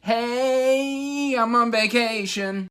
Hey, I'm on vacation.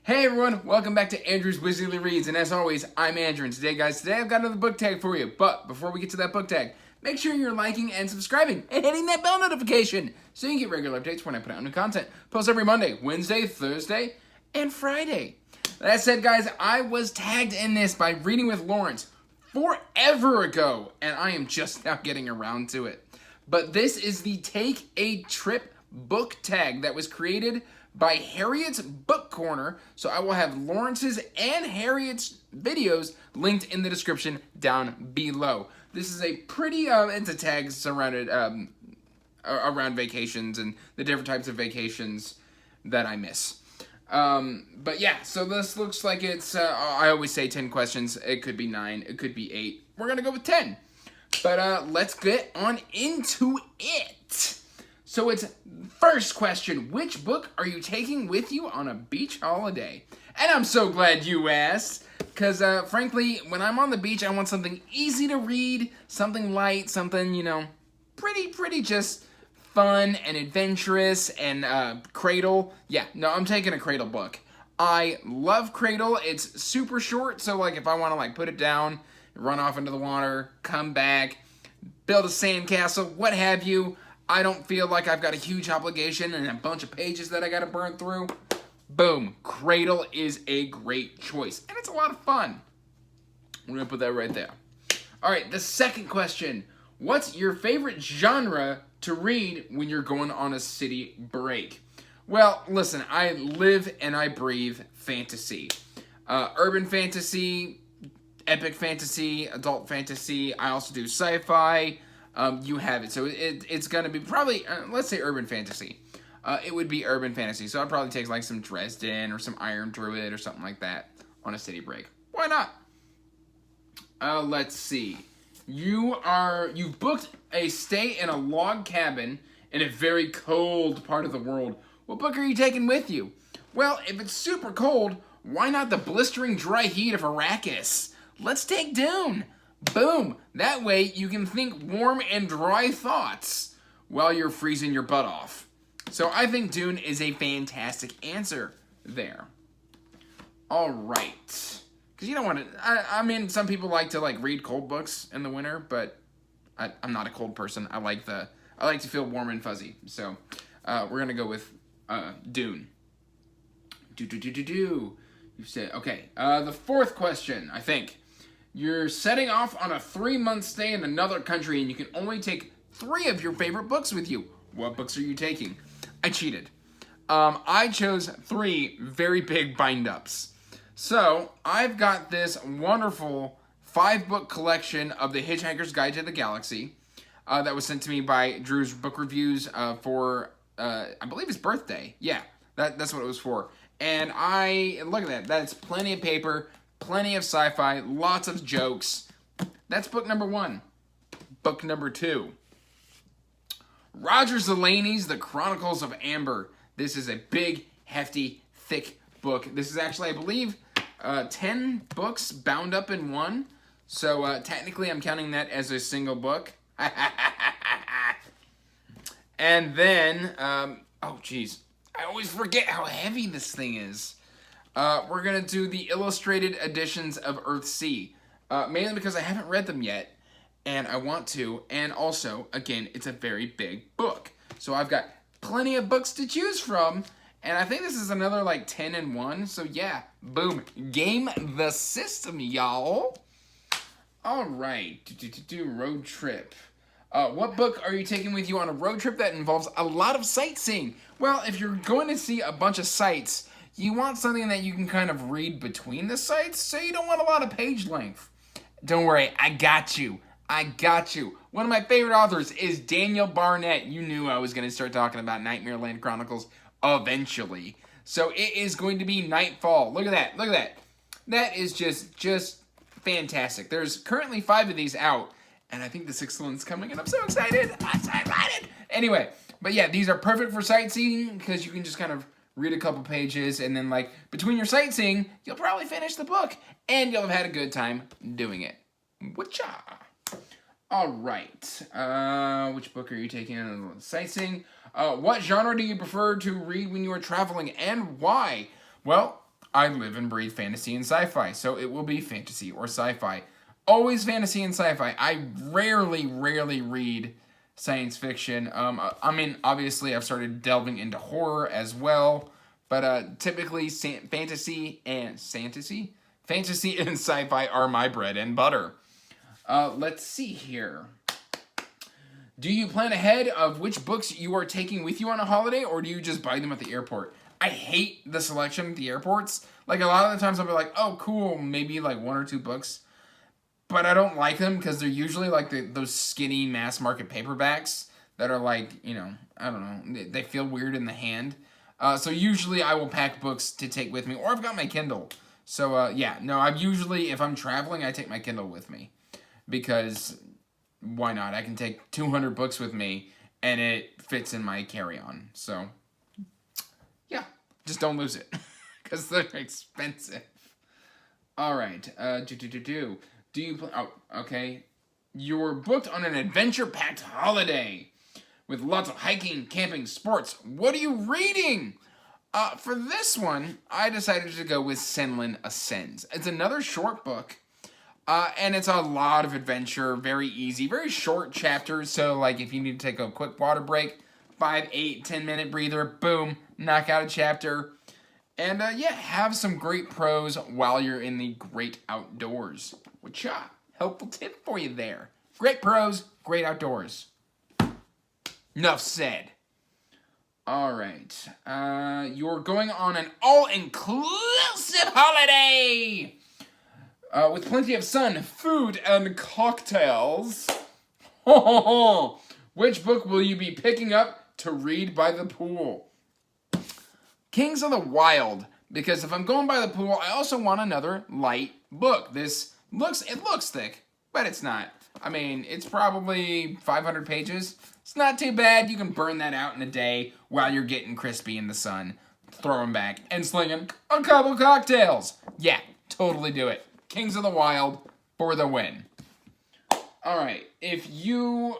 Hey everyone, welcome back to Andrew's Wizardly Reads, and as always, I'm Andrew, and today I've got another book tag for you. But before we get to that book tag, make sure you're liking and subscribing and hitting that bell notification so you can get regular updates when I put out new content. Post every Monday, Wednesday, Thursday, and Friday. That said, guys, I was tagged in this by Reading with Lawrence forever ago, and I am just now getting around to it. But this is the Take a Trip book tag that was created by Harriet's Book Corner, so I will have Lawrence's and Harriet's videos linked in the description down below. This is a pretty, it's a tag surrounded, around vacations and the different types of vacations that I miss. But yeah, so this looks like it's, I always say 10 questions. It could be 9, it could be 8. We're gonna go with 10. But let's get on into it. So it's first question, which book are you taking with you on a beach holiday? And I'm so glad you asked, because frankly, when I'm on the beach, I want something easy to read, something light, something, you know, pretty just fun and adventurous and Cradle. Yeah, no, I'm taking a Cradle book. I love Cradle. It's super short, so like if I want to like put it down, run off into the water, come back, build a sandcastle, what have you, I don't feel like I've got a huge obligation and a bunch of pages that I got to burn through. Boom. Cradle is a great choice. And it's a lot of fun. We're going to put that right there. All right, the second question. What's your favorite genre to read when you're going on a city break? Well, listen, I live and I breathe fantasy. Urban fantasy, epic fantasy, adult fantasy. I also do sci-fi. You have it. So it's going to be probably, let's say urban fantasy. It would be urban fantasy. So I'd probably take like some Dresden or some Iron Druid or something like that on a city break. Why not? Let's see. You've booked a stay in a log cabin in a very cold part of the world. What book are you taking with you? Well, if it's super cold, why not the blistering dry heat of Arrakis? Let's take Dune. Boom! That way you can think warm and dry thoughts while you're freezing your butt off. So I think Dune is a fantastic answer there. All right. Because you don't want to... I mean, some people like to like read cold books in the winter, but I'm not a cold person. I like to feel warm and fuzzy. So we're going to go with Dune. You said... Okay. The fourth question, I think. You're setting off on a 3-month stay in another country and you can only take 3 of your favorite books with you. What books are you taking? I cheated. I chose 3 very big bind-ups. So, I've got this wonderful 5-book collection of The Hitchhiker's Guide to the Galaxy that was sent to me by Drew's Book Reviews for, I believe his birthday. Yeah, that's what it was for. And look at that. That's plenty of paper. Plenty of sci-fi, lots of jokes. That's book number 1. Book number 2. Roger Zelazny's The Chronicles of Amber. This is a big, hefty, thick book. This is actually, I believe, 10 books bound up in one. So technically, I'm counting that as a single book. And then, oh geez, I always forget how heavy this thing is. We're going to do the illustrated editions of Earthsea, mainly because I haven't read them yet, and I want to, and also, again, it's a very big book. So I've got plenty of books to choose from, and I think this is another, like, 10 in 1, so yeah, boom, game the system, y'all. All right, road trip. What book are you taking with you on a road trip that involves a lot of sightseeing? Well, if you're going to see a bunch of sights, you want something that you can kind of read between the sites, so you don't want a lot of page length. Don't worry, I got you. One of my favorite authors is Daniel Barnett. You knew I was going to start talking about Nightmare Land Chronicles eventually. So it is going to be Nightfall. Look at that. That is just fantastic. There's currently 5 of these out, and I think the 6th one's coming, and I'm so excited. Anyway, but yeah, these are perfect for sightseeing because you can just kind of read a couple pages, and then like between your sightseeing, you'll probably finish the book, and you'll have had a good time doing it. Whatcha? All right. Which book are you taking on sightseeing? What genre do you prefer to read when you are traveling, and why? Well, I live and breathe fantasy and sci-fi, so it will be fantasy or sci-fi. Always fantasy and sci-fi. I rarely read science fiction. I mean, obviously, I've started delving into horror as well, but typically fantasy and sci-fi are my bread and butter. Let's see here. Do you plan ahead of which books you are taking with you on a holiday, or do you just buy them at the airport? I hate the selection at the airports. Like, a lot of the times I'll be like, oh, cool, maybe like 1 or 2 books. But I don't like them because they're usually like those skinny mass market paperbacks that are like, you know, I don't know, they feel weird in the hand. So usually I will pack books to take with me, or I've got my Kindle. So yeah, no, if I'm traveling, I take my Kindle with me. Because why not? I can take 200 books with me and it fits in my carry-on. So yeah, just don't lose it because they're expensive. All right. Do you oh, okay. You're booked on an adventure-packed holiday with lots of hiking, camping, sports. What are you reading? For this one, I decided to go with Senlin Ascends. It's another short book, and it's a lot of adventure, very easy, very short chapters. So, like, if you need to take a quick water break, 5, 8, 10-minute breather, boom, knock out a chapter. And, yeah, have some great prose while you're in the great outdoors. Whatcha? Helpful tip for you there. Great prose, great outdoors. Enough said. All right. You're going on an all-inclusive holiday with plenty of sun, food, and cocktails. Which book will you be picking up to read by the pool? Kings of the Wild, because if I'm going by the pool, I also want another light book. It looks thick, but it's not. I mean, it's probably 500 pages. It's not too bad. You can burn that out in a day while you're getting crispy in the sun, throwing back, and slinging a couple cocktails. Yeah, totally do it. Kings of the Wild for the win. All right, if you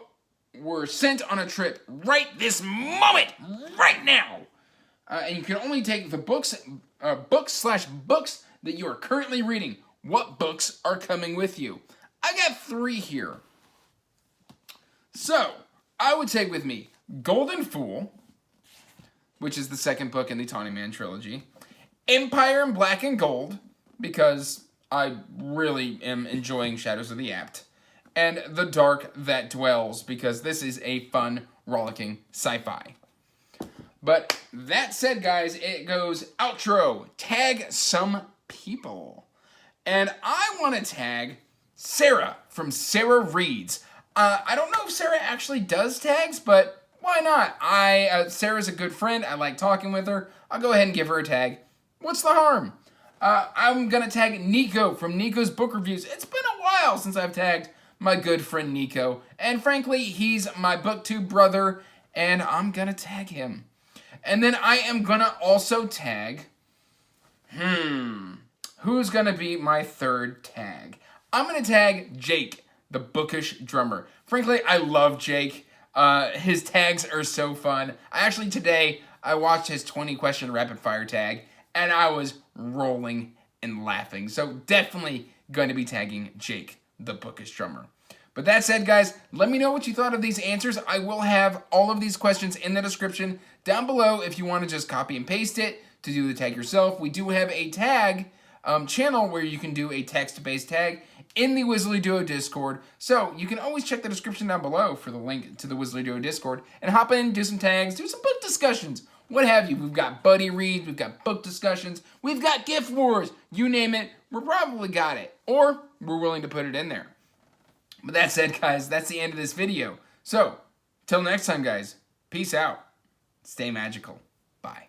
were sent on a trip right this moment, right now, and you can only take the books that you are currently reading, what books are coming with you? I got 3 here. So, I would take with me Golden Fool, which is the second book in the Tawny Man trilogy, Empire in Black and Gold, because I really am enjoying Shadows of the Apt, and The Dark That Dwells, because this is a fun, rollicking sci-fi. But that said, guys, it goes outro. Tag some people. And I want to tag Sarah from Sarah Reads. I don't know if Sarah actually does tags, but why not? Sarah's a good friend. I like talking with her. I'll go ahead and give her a tag. What's the harm? I'm going to tag Nico from Nico's Book Reviews. It's been a while since I've tagged my good friend Nico. And frankly, he's my BookTube brother, and I'm going to tag him. And then I am going to also tag, who's going to be my third tag? I'm going to tag Jake, the bookish drummer. Frankly, I love Jake. His tags are so fun. Today, I watched his 20-question rapid-fire tag, and I was rolling and laughing. So definitely going to be tagging Jake, the bookish drummer. But that said, guys, let me know what you thought of these answers. I will have all of these questions in the description down below if you want to just copy and paste it to do the tag yourself. We do have a tag channel where you can do a text-based tag in the Wizardly Duo Discord. So you can always check the description down below for the link to the Wizardly Duo Discord and hop in, do some tags, do some book discussions, what have you. We've got buddy reads, we've got book discussions, we've got gift wars. You name it, we're probably got it. Or we're willing to put it in there. But that said, guys, that's the end of this video. So, till next time, guys, peace out. Stay magical. Bye.